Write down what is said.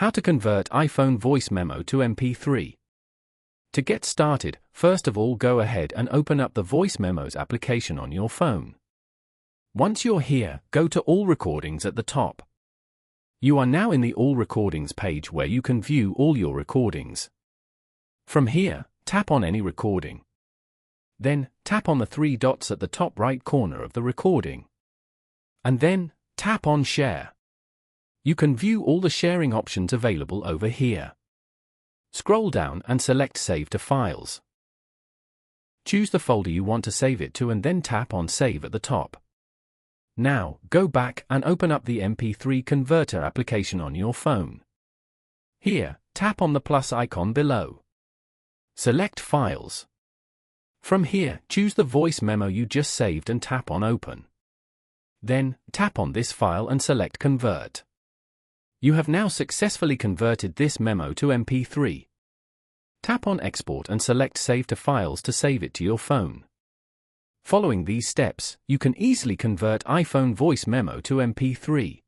How to convert iPhone voice memo to MP3. To get started, first of all go ahead and open up the Voice Memos application on your phone. Once you're here, go to All Recordings at the top. You are now in the All Recordings page where you can view all your recordings. From here, tap on any recording. Then, tap on the three dots at the top right corner of the recording. And then, tap on Share. You can view all the sharing options available over here. Scroll down and select Save to Files. Choose the folder you want to save it to and then tap on Save at the top. Now, go back and open up the MP3 converter application on your phone. Here, tap on the plus icon below. Select Files. From here, choose the voice memo you just saved and tap on Open. Then, tap on this file and select Convert. You have now successfully converted this memo to MP3. Tap on Export and select Save to Files to save it to your phone. Following these steps, you can easily convert iPhone voice memo to MP3.